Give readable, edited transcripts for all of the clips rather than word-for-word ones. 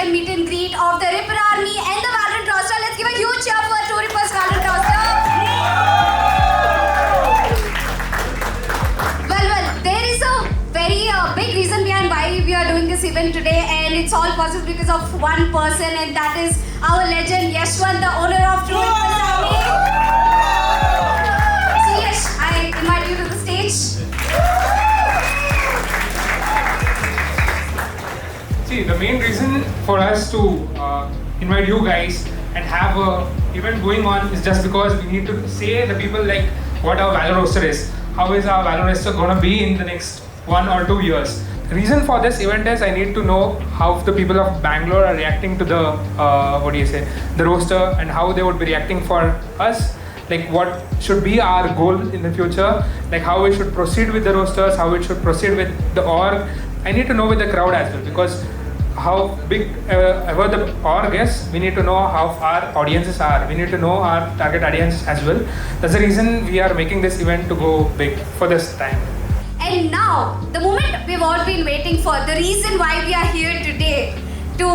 and meet and greet of the Ripper Army and the Valorant roster. Let's give a huge cheer for True Ripper's Valorant roster. Well, there is a very big reason behind why we are doing this event today, and it's all possible because of one person, and that is our legend Yashwant, the owner of True Ripper's Army. So Yash, I invite you to the stage. See, the main reason for us to invite you guys and have a event going on is just because we need to say the people like what our Valo roster is. How is our Valo roster gonna be in the next 1 or 2 years? The reason for this event is I need to know how the people of Bangalore are reacting to the the roster, and how they would be reacting for us. Like what should be our goal in the future, like how we should proceed with the rosters, how we should proceed with the org. I need to know with the crowd as well, because how big ever the org is, we need to know how our audiences are. We need to know our target audience as well. That's the reason we are making this event to go big for this time. And now, the moment we've all been waiting for, the reason why we are here today, to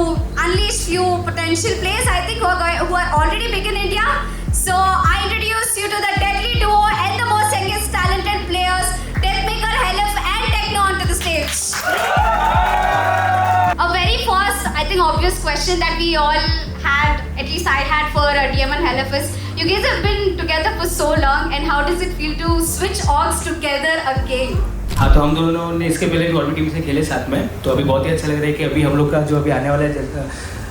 unleash few potential players, I think, who are already big in India. So I introduce you to the deadly duo and the most youngest talented players, Deathmaker, Helif and Techno onto the stage. A very first, I think, obvious question that we all had, at least I had for DM and Helif is, you guys have been together for so long, and how does it feel to switch orgs together again? हाँ, तो हम दोनों ने इसके पहले भी और भी टीम से खेले साथ में, तो अभी बहुत ही अच्छा लग रहा है कि अभी हम लोग का जो अभी आने वाला है,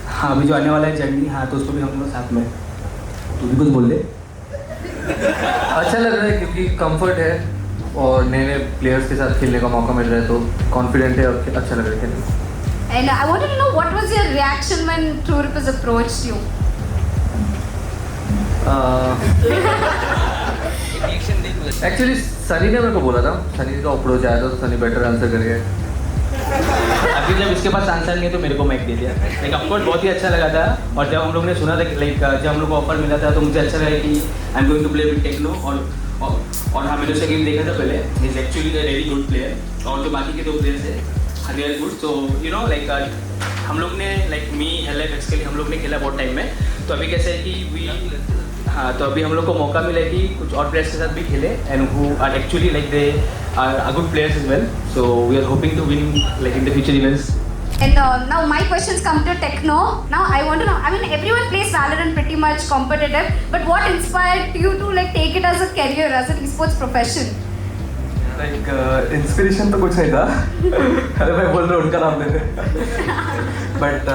हाँ अभी जो आने वाला है जर्नी, हाँ तो उसको भी हम लोग साथ में, तू भी कुछ बोल दे। अच्छा लग रहा है क्योंकि कंफर्ट है और नए नए प्लेयर्स के साथ खेलने का मौका मिल रहा है, तो कॉन्फिडेंट है और अच्छा लग रहा है खेलने। And I wanted to know, what was your reaction when True Rippers approached you? Actually Sunny ने मेरे को बोला था, सनी का अप्रोच आया था, तो सनी बेटर आंसर कर गया। अभी जब इसके पास आंसर नहीं है तो मेरे को मैक दे दिया। लाइक ऑफकोर्स बहुत ही अच्छा लगा था, और जब हम लोग ने सुना था कि लाइक जब हम लोग को ऑफर मिला था तो मुझे अच्छा लगा कि I am going to play with Techno, और हाँ मैंने उसका गेम देखा था पहले, he is actually a very good player, और जो बाकी के 2 प्लेयर्स है they are good. So you know like हम लोग ने लाइक मी हेलेफ के लिए हम लोग ने खेला बहुत टाइम में, तो अभी कैसे है कि वी हाँ तो अभी हम लोग को मौका मिला कि कुछ और प्लेयर्स के साथ भी खेले, and who are actually like they are good players as well, so we are hoping to win like in the future events. And now my questions come to Techno. Now I want to know, I mean everyone plays Valorant pretty much competitive, but what inspired you to like take it as a career, as an esports profession? Like inspiration तो कुछ नहीं था, अरे मैं बोल रहा हूँ उनका नाम लेते, बट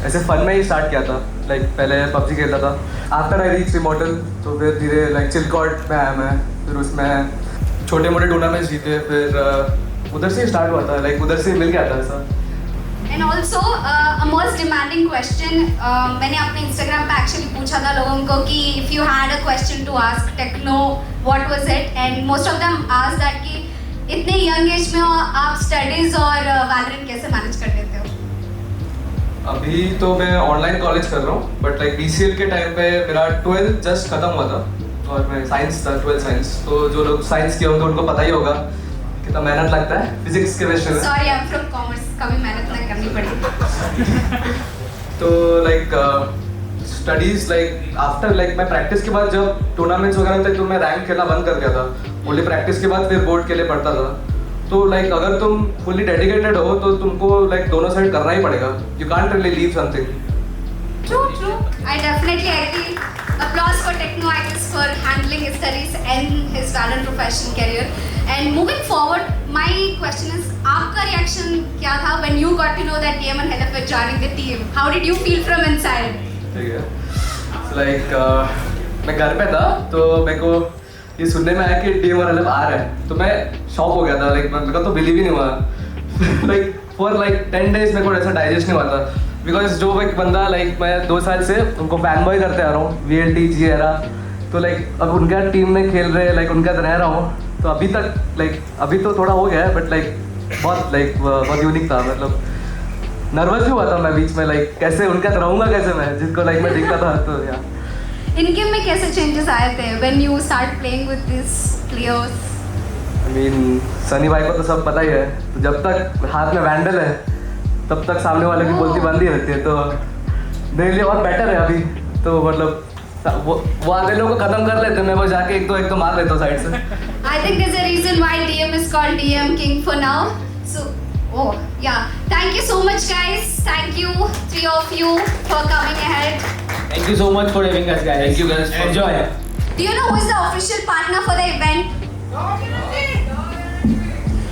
ऐसे फन में ही स्टार्ट किया था. लाइक पहले पबजी खेलता था, आफ्टर आई रीच इमॉर्टल तो फिर धीरे लाइक चिलकॉट में आया मैं, फिर उसमें छोटे मोटे टूर्नामेंट्स जीते, फिर उधर से स्टार्ट हुआ था, लाइक उधर से मिल गया था ऐसा. And also a most demanding question, मैंने अपने Instagram पे actually पूछा था लोगों को कि if you had a question to ask Techno, what was it? And most of them asked that कि इतने young age में आप studies और Valorant कैसे manage कर लेते हो? अभी तो मैं ऑनलाइन कॉलेज कर रहा हूँ, बट लाइक BCL के टाइम पे मेरा 12th जस्ट खत्म हुआ था, और मैं साइंस था, 12th साइंस. तो जो लोग साइंस किए होंगे उनको पता ही होगा कितना मेहनत लगता है फिजिक्स केमिस्ट्री में. Sorry, I'm from commerce, कभी मेहनत नहीं करनी पड़ी. तो like studies like after like मैं प्रैक्टिस के बाद जब टूर्नामेंट्स वगैरह होते तो मैं रैंक खेलना बंद कर दिया था. ओनली प्रैक्टिस के बाद फिर बोर्ड के लिए पढ़ता था. तो लाइक अगर तुम फुली डेडिकेटेड हो तो तुमको लाइक दोनों साइड करना ही पड़ेगा. You can't really leave something. True. I definitely agree. Applause for Techno, I guess, for handling his studies and his Valorant professional career. And moving forward, my question is, आपका reaction क्या था when you got to know that DM and Helif were joining the team? How did you feel from inside? ठीक है. Like मैं घर पे था तो मेरे को ये सुनने में आया कि DM और Helif आ रहा है, तो मैं शॉक हो गया था. लाइक मेरे को तो बिलीव ही नहीं हुआ. लाइक फॉर लाइक 10 days मेरे को ऐसा डाइजेस्ट नहीं हुआ था, बिकॉज जो एक बंदा लाइक मैं 2 साल से उनको फैन बॉय करते आ रहा हूँ, VLT GERA, तो लाइक अब उनका टीम में खेल रहे, लाइक उनका रह रहा हूँ, तो अभी तक लाइक अभी तो थोड़ा हो गया है, बट लाइक बहुत यूनिक था. मतलब नर्वस भी हुआ था मैं बीच में, लाइक कैसे उनका रहूँगा कैसे मैं, जिनको लाइक मैं देखता था. तो या इन गेम में कैसे चेंजेस आए थे when you start playing with these players? I mean Sunny भाई को तो सब पता ही है, तो जब तक हाथ में वैंडल है तब तक सामने वाले की बोलती बंद ही रहती है, तो मेरे लिए और बेटर है अभी। तो मतलब वो आधे लोग को खत्म कर लेते हैं, मैं वो जाके एक दो मार लेता हूँ साइड से। I think there's a reason why DM is called DM King for now. So, oh yeah, thank you so much, guys. Thank you, three of you, for coming ahead. Thank you so much for having us, guys. Thank you guys. Enjoy. Do you know who is the official partner for the event?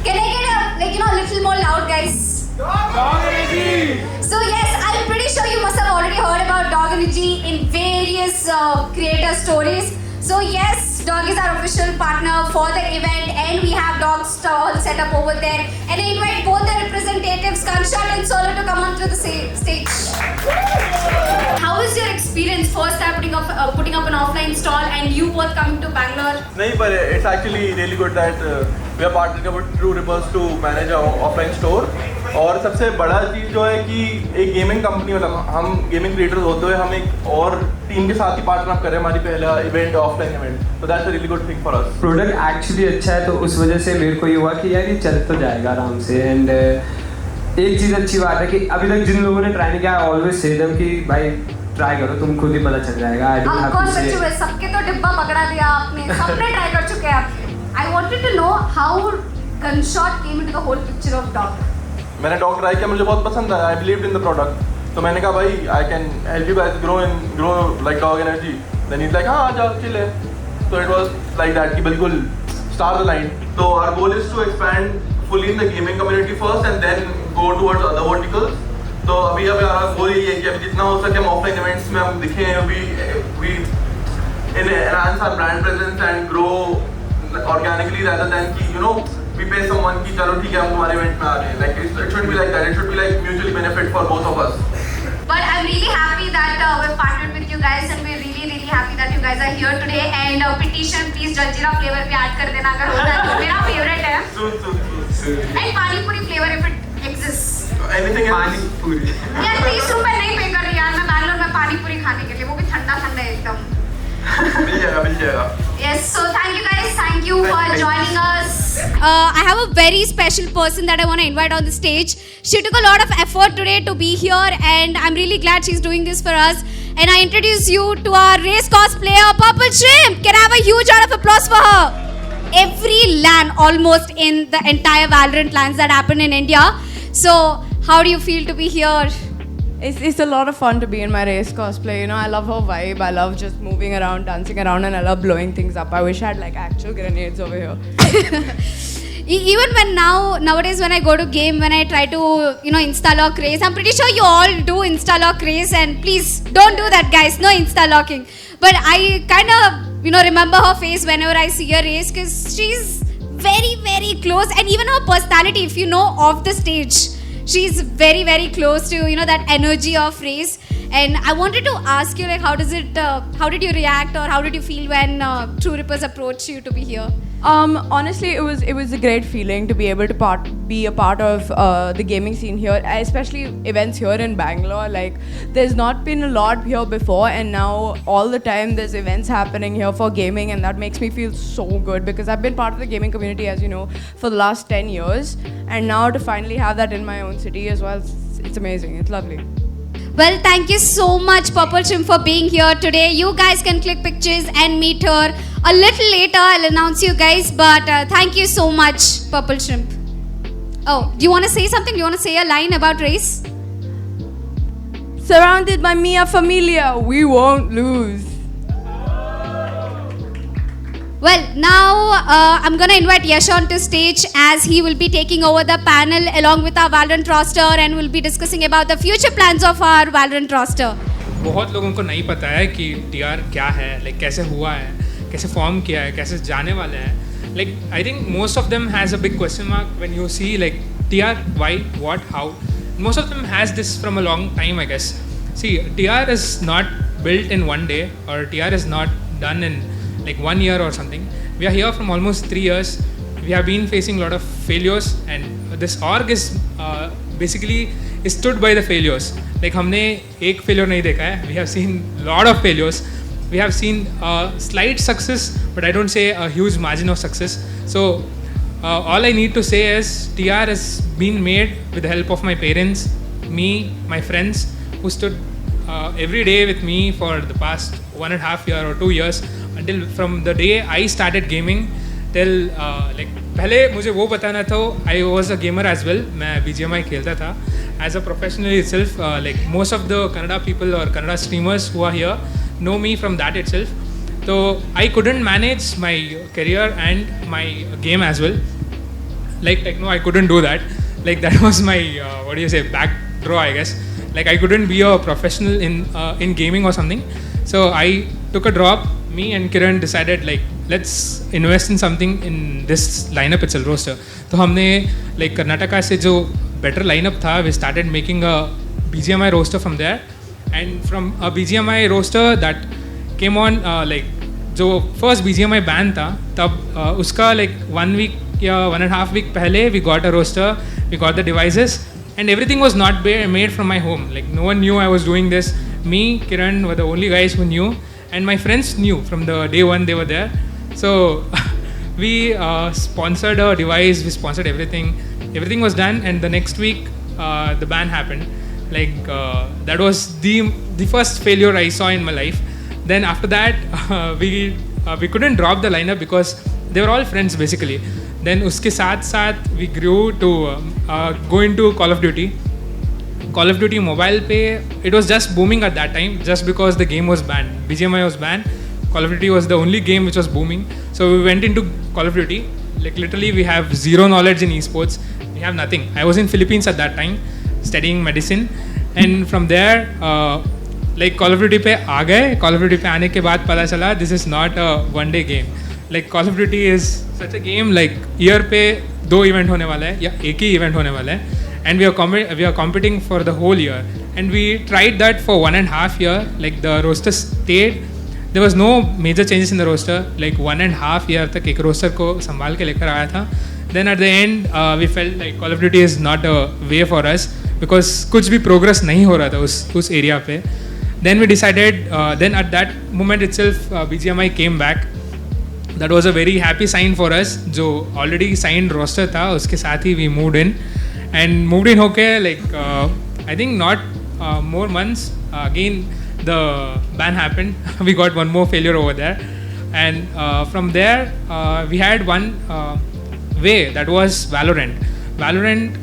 Can I get a little more loud, guys? So yes, I'm pretty sure you must have already heard about Dog Energy in various creator stories. So yes, Dog is our official partner for the event, and we have dog stall set up over there. And I invite both the representatives, Kanshat and Solo, to come onto the stage. How is your experience first time putting up an offline stall, and you both coming to Bangalore? नहीं, पर it's actually really good that we are partnering with True Rippers to manage our offline store. और सबसे बड़ा चीज़ जो है कि एक gaming company, मतलब हम गेमिंग क्रिएटर्स होते हुए हम एक और टीम के साथ ही पार्टनर अप कर रहे हैं हमारी पहला इवेंट, ऑफलाइन इवेंट। तो that's a really good thing for us. Product actually अच्छा है, तो उस वजह से मेरे को ये हुआ कि यार ये चल तो जाएगा आराम से। एंड एक चीज़ अच्छी बात है कि अभी तक जिन लोगों ने ट्राई नहीं किया, आई ऑलवेज से देम कि भाई ट्राई करो, तुम खुद ही पता चल जाएगा। आई डोंट हैव टू से सबके तो डिब्बा पकड़ा दिया आपने, सबने ट्राई कर चुके हैं। I wanted to know how gunshot came into the whole picture of dog. मैंने डॉग ट्राई किया, मुझे बहुत पसंद आया। I believed in the product, तो मैंने कहा भाई I can help you guys grow like dog energy. Then he is like हाँ जाओ चिल है। तो इट वाज लाइक दैट कि बिल्कुल स्टार अलाइंड। तो our goal is to expand fully in the gaming community first and then go towards other verticals. तो अभी हमारा गोल यही है कि अभी जितना हो सके हम ऑफलाइन इवेंट्स में हम दिखें, we enhance our brand presence and grow organically rather than कि we pay someone कि चलो ठीक है हम तुम्हारे इवेंट में आ रहे हैं। Like it should be like that. It should be like mutually benefit for both of us. But I'm really happy that we've partnered with you guys, and we're really happy that you guys are here today. And petition, please Jaljeera flavor पे add कर देना अगर होता है तो, मेरा favorite है। Soon. And pani puri flavor if it exists. Anything else? पानी पूरी। यार 30 रुपए नहीं पे कर रही यार मैं बैंगलोर में पानी पूरी खाने के लिए, वो भी ठंडा एकदम। मिल जाएगा। Yes, so thank you guys. Thank you for joining us. I have a very special person that I want to invite on the stage. She took a lot of effort today to be here, and I'm really glad she's doing this for us. And I introduce you to our race course player, Purple Shrimp. Can I have a huge round of applause for her? Every LAN almost in the entire Valorant LANs that happen in India. So, how do you feel to be here? It's a lot of fun to be in my race cosplay. I love her vibe. I love just moving around, dancing around, and I love blowing things up. I wish I had like actual grenades over here. Even when nowadays when I go to game, when I try to insta lock race, I'm pretty sure you all do insta lock race, and please don't do that, guys. No insta locking. But I kind of remember her face whenever I see her race, because she's very close, and even her personality, if you know off the stage, she's very close to that energy of race. And I wanted to ask you, like, how did you react, or how did you feel when True Rippers approached you to be here? Honestly, it was a great feeling to be able to be a part of the gaming scene here, especially events here in Bangalore. Like, there's not been a lot here before, and now all the time there's events happening here for gaming, and that makes me feel so good because I've been part of the gaming community, as you know, for the last 10 years, and now to finally have that in my own city as well, it's amazing. It's lovely. Well, thank you so much, Purple Shrimp, for being here today. You guys can click pictures and meet her a little later. I'll announce you guys, but thank you so much, Purple Shrimp. Oh, do you want to say something? Do you want to say a line about race? Surrounded by Mia Familia, we won't lose. Well, now I'm going to invite Yash onto stage, as he will be taking over the panel along with our Valorant roster, and we'll be discussing about the future plans of our Valorant roster. बहुत लोगों को नहीं पता है कि TR क्या है, like कैसे हुआ है, कैसे फॉर्म किया है, कैसे जाने वाले हैं. Like I think most of them has a big question mark when you see like TR, why, what, how. Most of them has this from a long time, I guess. See, TR is not built in one day, or TR is not done in like 1 year or something. We are here from almost 3 years. We have been facing a lot of failures, and this org is basically stood by the failures. Like हमने एक failure नहीं देखा है. We have seen lot of failures. We have seen slight success, but I don't say a huge margin of success. So all I need to say is TR has been made with the help of my parents, me, my friends who stood every day with me for the past 1.5 year or 2 years, until from the day I started gaming till like पहले मुझे वो बताना था, I was a gamer as well. मैं BGMI खेलता था as a professional itself. Like most of the Kannada people or Kannada streamers who are here know me from that itself. So I couldn't manage my career and my game as well. Like techno, I couldn't do that. Like that was my what do you say, back draw, I guess. Like I couldn't be a professional in gaming or something. So I took a drop. Me and Kiran decided like let's invest in something in this lineup itself, roster. तो हमने like Karnataka से जो better lineup था, we started making a BGMI roster from there, and from a BGMI roster that came on like जो first BGMI band था तब उसका like 1 week या 1.5 week पहले we got a roster, we got the devices, and everything was not made from my home. Like no one knew I was doing this. Me, Kiran were the only guys who knew, and my friends knew from the day one they were there. So we sponsored a device, we sponsored everything. Everything was done, and the next week the ban happened. Like that was the first failure I saw in my life. Then after that we couldn't drop the lineup because they were all friends basically. Then uske साथ we grew to go into Call of Duty. Call of Duty mobile पे it was just booming at that time just because the game was banned. BGMI was banned. Call of Duty was the only game which was booming. So we went into Call of Duty. Like literally we have zero knowledge in esports. We have nothing. I was in Philippines at that time studying medicine, and from there like Call of Duty पे आ गए. Call of Duty पे आने के बाद पता चला this is not a one day game. Like Call of Duty is such a game like year पे 2 event होने वाला है या एक ही event होने वाला है, and we are competing for the whole year, and we tried that for 1.5 year. Like the roster stayed, there was no major changes in the roster. Like 1.5 year तक एक roster को संभाल के लेकर आया था. Then at the end we felt like Call of Duty is not a way for us because कुछ भी progress नहीं हो रहा था उस area पे. Then we decided then at that moment itself BGMI came back. That was a very happy sign for us. जो already signed roster था उसके साथ ही we moved in. And moved in होके like I think not more months again the ban happened. We got one more failure over there, and from there we had one way, that was Valorant. Valorant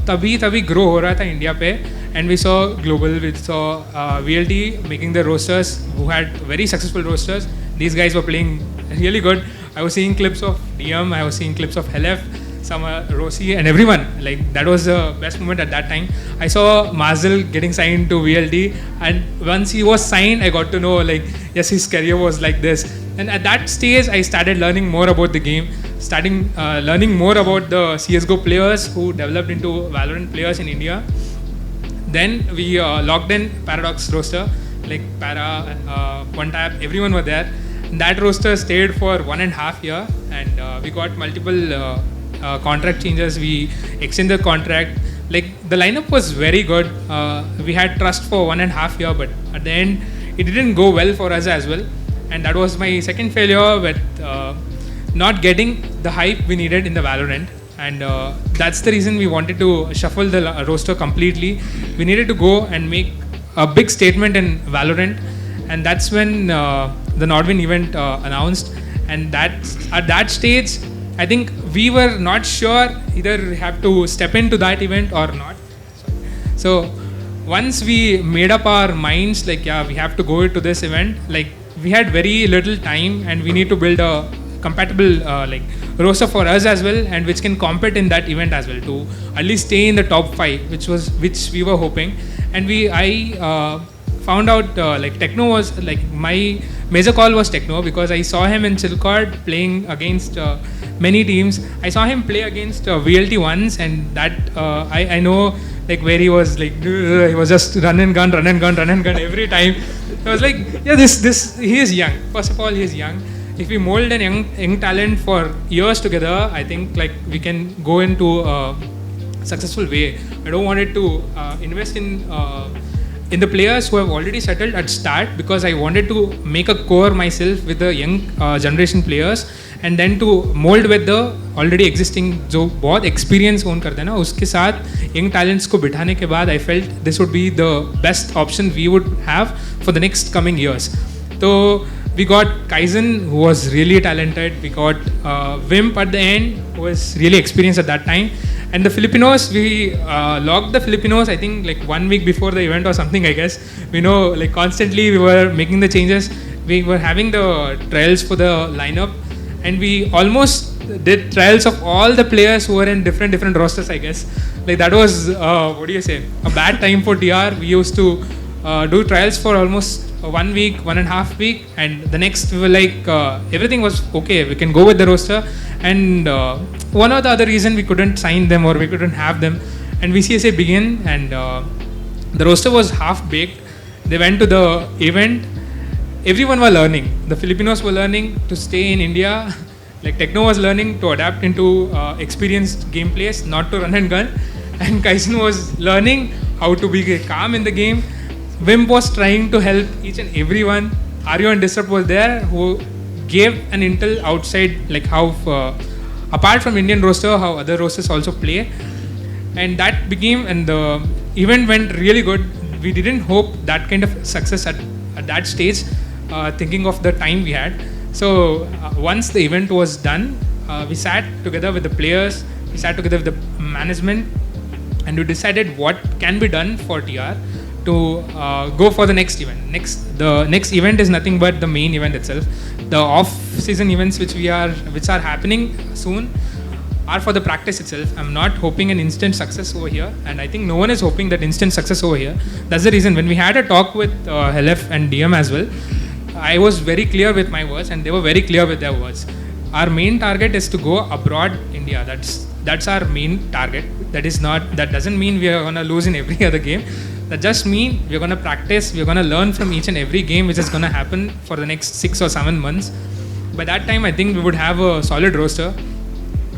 तभी grow हो रहा था India पे, and we saw global, we saw VLT making the rosters who had very successful rosters. These guys were playing really good. I was seeing clips of DM, I was seeing clips of LF, some Rossi and everyone. Like that was the best moment at that time. I saw Mazel getting signed to VLT, and once he was signed I got to know like yes, his career was like this. And at that stage I started learning more about the game, learning more about the CSGO players who developed into Valorant players in India. Then we logged in Paradox roster, like Para, One Tap, everyone were there. That roster stayed for 1.5 year, and we got multiple contract changes. We extended the contract. Like the lineup was very good. We had trust for 1.5 year, but at the end it didn't go well for us as well. And that was my second failure with not getting the hype we needed in the Valorant. And that's the reason we wanted to shuffle the roster completely. We needed to go and make a big statement in Valorant, and that's when the Nordwin event announced. And at that stage, I think we were not sure either we have to step into that event or not. So once we made up our minds, like yeah, we have to go to this event. Like we had very little time, and we need to build a compatible like roster for us as well, and which can compete in that event as well to at least stay in the top 5, which we were hoping. And I found out like Techno was like my major call was Techno, because I saw him in Silcord playing against many teams. I saw him play against VLT once, and that I know like where he was like he was just run and gun every time. I was like, yeah, this he is young. First of all, he is young. If we mold a young talent for years together, I think like we can go into a successful way. I don't want it to invest in in the players who have already settled at start, because I wanted to make a core myself with the young generation players and then to mold with the already existing जो बहुत experience own करते हैं ना उसके साथ young talents को बिठाने के बाद I felt this would be the best option we would have for the next coming years. So we got Kaizen, who was really talented. We got Wimp at the end, who was really experienced at that time. And the Filipinos, we logged the Filipinos, I think like 1 week before the event or something, I guess. We know like constantly we were making the changes. We were having the trials for the lineup. And we almost did trials of all the players who were in different rosters, I guess. Like that was, a bad time for TR. We used to do trials for almost 1 week, 1.5 weeks, and the next we were like, everything was okay, we can go with the roster. And one or the other reason we couldn't sign them or we couldn't have them. And VCSA began, and the roster was half baked. They went to the event. Everyone were learning. The Filipinos were learning to stay in India. Like Techno was learning to adapt into experienced gameplays, not to run and gun. And Kaizen was learning how to be calm in the game. Wimp was trying to help each and everyone. Aryo and Disrupt was there, who gave an intel outside, like how, apart from Indian roster, how other rosters also play. And that became, and the event went really good. We didn't hope that kind of success at that stage, thinking of the time we had. So once the event was done, we sat together with the players, we sat together with the management, and we decided what can be done for TR to go for the next event. The next event is nothing but the main event itself. The off-season events which are happening soon are for the practice itself. I'm not hoping an instant success over here, and I think no one is hoping that instant success over here. That's the reason when we had a talk with LF and DM as well, I was very clear with my words, and they were very clear with their words. Our main target is to go abroad India. That's our main target. That doesn't mean we are gonna lose in every other game. That just means we're going to practice, we're going to learn from each and every game which is going to happen for the next 6 or 7 months. By that time, I think we would have a solid roster.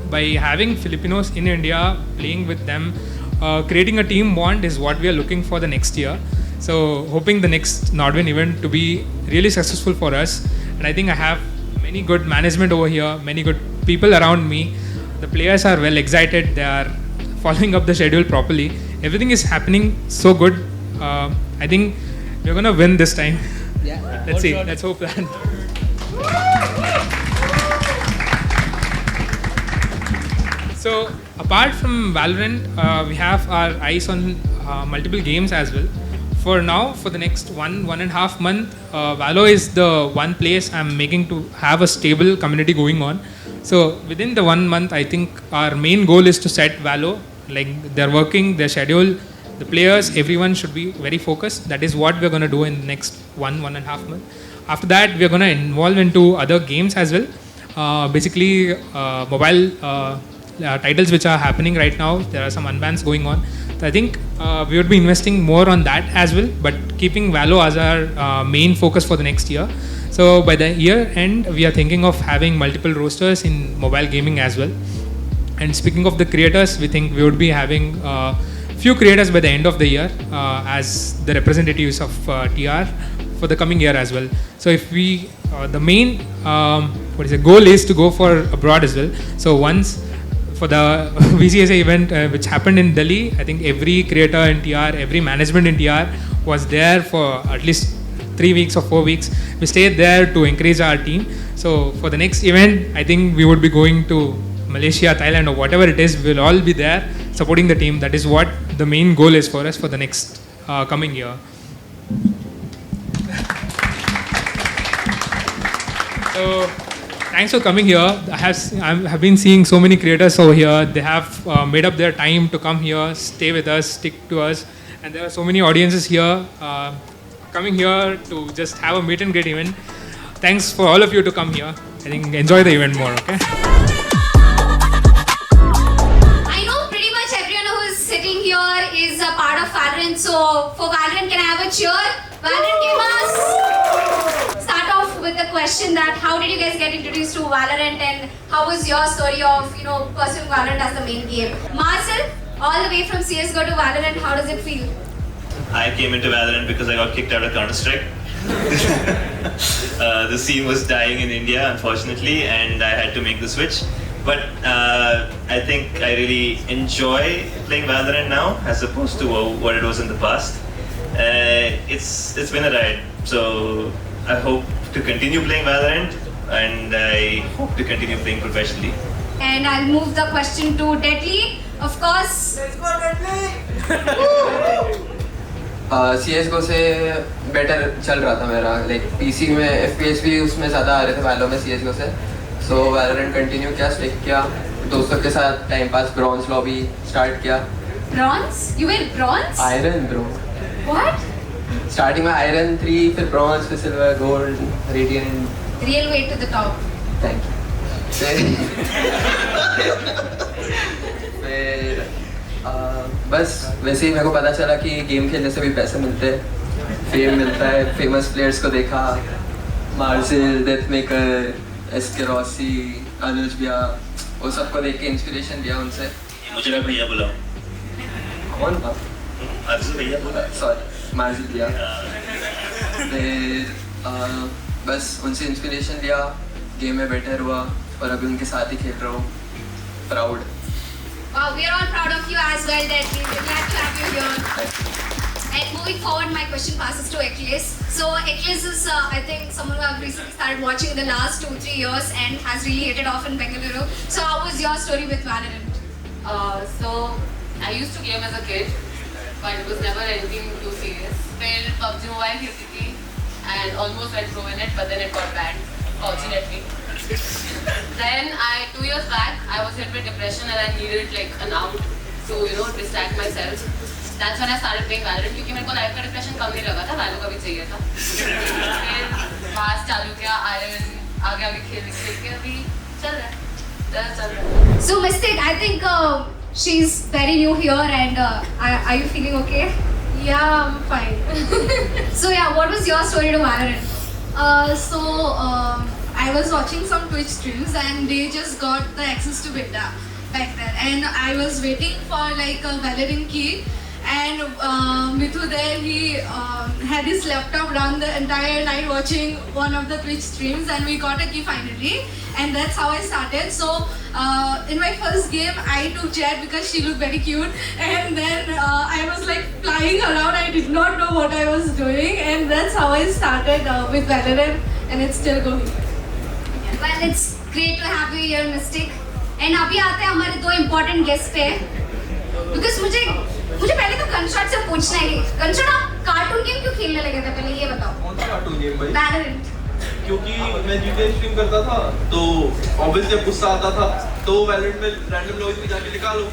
By having Filipinos in India, playing with them, creating a team bond is what we are looking for the next year. So hoping the next Nordwin event to be really successful for us. And I think I have many good management over here, many good people around me. The players are well excited, they are following up the schedule properly. Everything is happening so good. I think we're gonna win this time. Yeah. Let's see. Let's hope that. So apart from Valorant, we have our eyes on multiple games as well. For now, for the next 1.5 month, Valo is the one place I'm making to have a stable community going on. So within the 1 month, I think our main goal is to set Valo. Like they're working, their schedule, the players, everyone should be very focused. That is what we're going to do in the next 1.5 months. After that, we're going to involve into other games as well. Basically, mobile titles which are happening right now. There are some unbans going on. So I think we would be investing more on that as well, but keeping Valo as our main focus for the next year. So by the year end, we are thinking of having multiple rosters in mobile gaming as well. And speaking of the creators, we think we would be having few creators by the end of the year as the representatives of TR for the coming year as well. So if we, the main goal is to go for abroad as well. So once for the VCSA event which happened in Delhi, I think every creator in TR, every management in TR was there for at least 3 weeks or 4 weeks. We stayed there to encourage our team. So for the next event, I think we would be going to Malaysia, Thailand, or whatever it is, we'll all be there supporting the team. That is what the main goal is for us for the next coming year. So thanks for coming here. I have been seeing so many creators over here. They have made up their time to come here, stay with us, stick to us. And there are so many audiences here coming here to just have a meet and greet event. Thanks for all of you to come here. I think enjoy the event more, okay? Is a part of Valorant, so for Valorant, can I have a cheer? Valorant gamers! Start off with the question that how did you guys get introduced to Valorant and how was your story of pursuing Valorant as the main game? Marcel, all the way from CSGO to Valorant, how does it feel? I came into Valorant because I got kicked out of Counter-Strike. The scene was dying in India, unfortunately, and I had to make the switch. But I think I really enjoy playing Valorant now, as opposed to what it was in the past. It's been a ride, so I hope to continue playing Valorant, and I hope to continue playing professionally. And I'll move the question to Deadly. Of course. Let's go Deadly! CSGO से better चल रहा था मेरा, like PC में FPS भी उसमें ज़्यादा आ रहे थे वैलो में CSGO से. सो वैलोरेंट कंटिन्यू किया, स्टिक किया, दोस्तों के साथ time pass, bronze lobby start किया. Bronze? You were bronze? Iron bro. What? Starting में आयरन 3, फिर ब्रॉन्ज, फिर silver, gold, radiant. Real way to the top. Thank you. फिर बस वैसे ही मेरे को पता चला कि गेम खेलने से भी पैसे मिलते हैं, फेम मिलता है. फेमस प्लेयर्स को देखा, मार्जिल, डेथ मेकर, एसके रॉसी, अनुज भैया, वो सबको देख के इंस्पिरेशन लिया उनसे. मुझे भी भैया बुलाओ. कौन था? अर्जुन भैया बुलाओ. सॉरी, मार्जिल भैया. फिर बस उनसे इंस्पिरेशन लिया, गेम में बेटर हुआ और अभी उनके साथ ही खेल रहा हूँ. Proud. Wow, we are all proud of you as well, Deadly. We're glad to have you here. And moving forward, my question passes to Achilles. So Achilles is, I think, someone who I've recently started watching in the last 2-3 years and has really hit it off in Bengaluru. So how was your story with Valorant? So I used to game as a kid, but it was never anything too serious. Then PUBG Mobile खेलती थी and almost went pro in it, but then it got banned, fortunately. Then 2 years back, I was hit with depression and I needed like an out to distract myself. That's when I started playing Valorant, क्योंकि मेरे को life का depression कम नहीं लगा था, वैलो का भी चाहिए था. फिर पास चालू किया, आयरन आगे खेल के अभी चल रहा है. So Mystic, I think she's very new here and are you feeling okay? Yeah, I'm fine. So yeah, what was your story to Valorant? I was watching some Twitch streams and they just got the access to beta back then, and I was waiting for like a Valorant key, and Mithu there, he had his laptop run the entire night watching one of the Twitch streams, and we got a key finally, and that's how I started. So in my first game I took Jet because she looked very cute, and then I was like flying around. I did not know what I was doing, and that's how I started with Valorant, and it's still going. Well, it's great to have you here, Mystic. And अभी आते हैं हमारे दो important guests पे. Because मुझे पहले तो gunshot से पूछना है, गनशॉट आप कार्टून गेम क्यों खेलने लगे थे, पहले ये बताओ. कौन सा कार्टून गेम भाई? Valorant. क्योंकि मैं GTA स्ट्रीम करता था, तो ऑब्वियसली जब गुस्सा आता था तो वैलेंट में रैंडम लॉबी में जाके निकालो.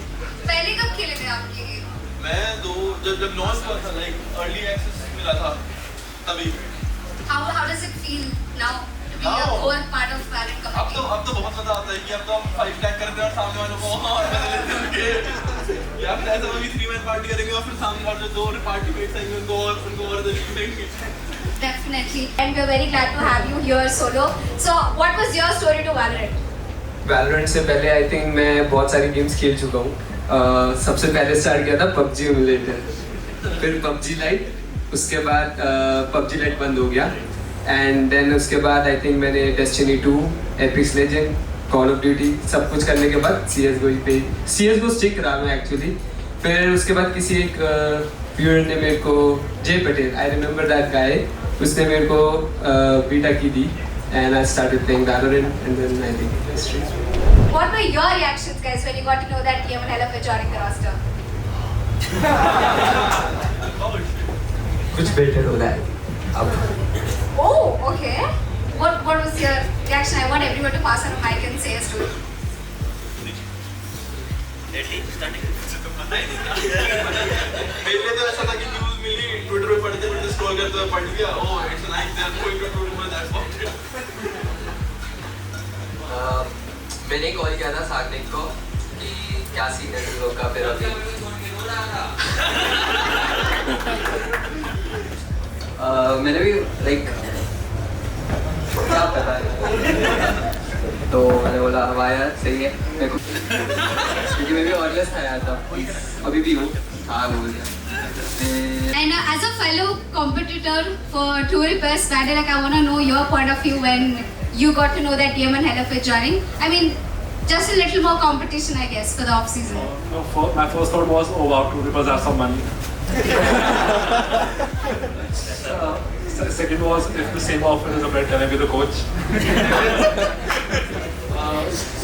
पहले कब खेले थे आप ये गेम? मैं जब लॉन्च हुआ था, लाइक अर्ली एक्सेस मिला था तभी. How does it feel now to be a core part of Valorant community? अब तो बहुत मजा आता है कि अब तो हम 5 टैग करते हैं और सामने वालों को और मजा लेते हैं उनके. या फिर ऐसा भी 3 मैन पार्टी करेंगे और फिर सामने वाले जो 2 पार्टी मेट्स आएंगे उनको और देंगे. Definitely. And we're very glad to have you here solo. So what was your story to Valorant? Valorant से पहले आई थिंक मैं बहुत सारी गेम्स खेल चुका हूँ. सबसे पहले स्टार्ट किया था PUBG एमुलेटर, फिर PUBG लाइट, उसके बाद PUBG लाइट बंद हो गया, एंड देन उसके बाद आई थिंक मैंने Destiny 2, Apex Legend, Call of Duty सब कुछ करने के बाद CSGO स्टिक रहा मैं एक्चुअली. फिर उसके बाद किसी एक व्यूअर ने मेरे को, जय Patel, I remember that guy, उसने मेरे को बीटा की दी, and I started playing Valorant, and then I think history. What were your reactions, guys, when you got to know that TMNL are joining the roster? कुछ better हो रहा है अब. Oh, okay. What was your reaction? I want everyone to pass on a mic and say a story. पहले तो ऐसा था कि न्यूज़ मिली, ट्विटर पे पढ़ते स्क्रॉल करते हुए पढ़ लिया, oh it's nice they are going to tour that's what. मैंने कॉल किया था सागनिक को कि क्या सीन है तुम लोग का. फिर अभी मैंने भी लाइक क्या पता है तो मैंने बोला वाह यार सही है मेरे को क्योंकि मैं भी ऑर्गेनाइज था यार तब अभी भी हूँ हाँ बोल दिया And as a fellow competitor for Tour Best Battle, like I want to know your point of view when you got to know that game and Hell of It joining. I mean, just a little more competition, I guess, for the off season. My first thought was, oh wow, Tour Best has some money. Second was, if the same outfit is a bit, can I be the coach?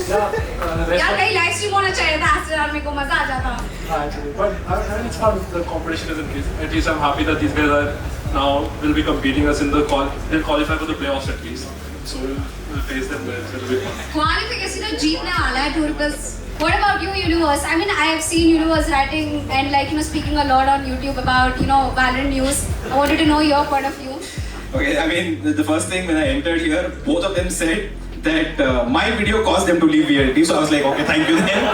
यार कहीं live stream होना चाहिए था आज यार मेरे को मजा आ जाता Actually, but I mean, it's fun. The competition is increasing. At least I'm happy that these guys are now will be competing us in the they'll qualify for the playoffs at least. So we'll face them there. So it'll be fun. Qualification तो जीतने वाला है tour plus What about you, Universe? I mean, I have seen Universe writing and like speaking a lot on YouTube about Valorant news. I wanted to know your point of view. Okay, I mean, the first thing when I entered here, both of them said that my video caused them to leave VLT. So I was like, okay, thank you then.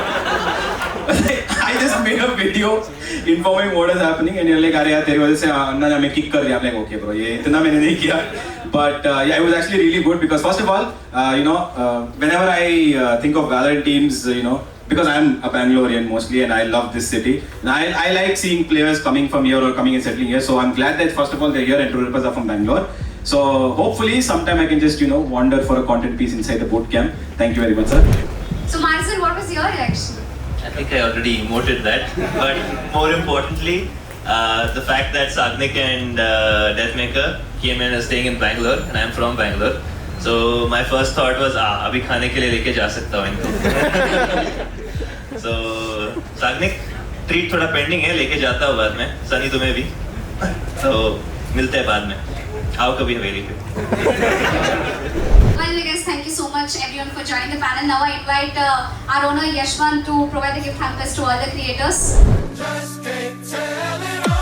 I just made a video informing what is happening, and you're like, अरे यार तेरी वजह से अन्ना ने हमें kick कर दिया. I'm like, okay bro, ये इतना मैंने नहीं किया. But yeah, it was actually really good because first of all, whenever I think of Valorant teams, because I'm a Bangalorean mostly and I love this city, and I like seeing players coming from here or coming and settling here. So I'm glad that first of all they're here and two are from Bangalore. So hopefully sometime I can just wander for a content piece inside the boot camp. Thank you very much, sir. So Marcel, what was your reaction? I think I already emoted that, but more importantly, the fact that Sagnik and Deathmaker came in staying in Bangalore, and I'm from Bangalore. So my first thought was, अभी खाने के लिए लेके जा सकता हूँ इनको. So Sagnik, treat थोड़ा pending है, लेके जाता हूँ बाद में. सनी तुम्हें भी. तो मिलते हैं बाद में. आओ कभी हवेली पे. Well, guys, thank you so much everyone for joining the panel. Now I invite our owner Yashwan to provide the gift hampers to all the creators. Just can't tell it all.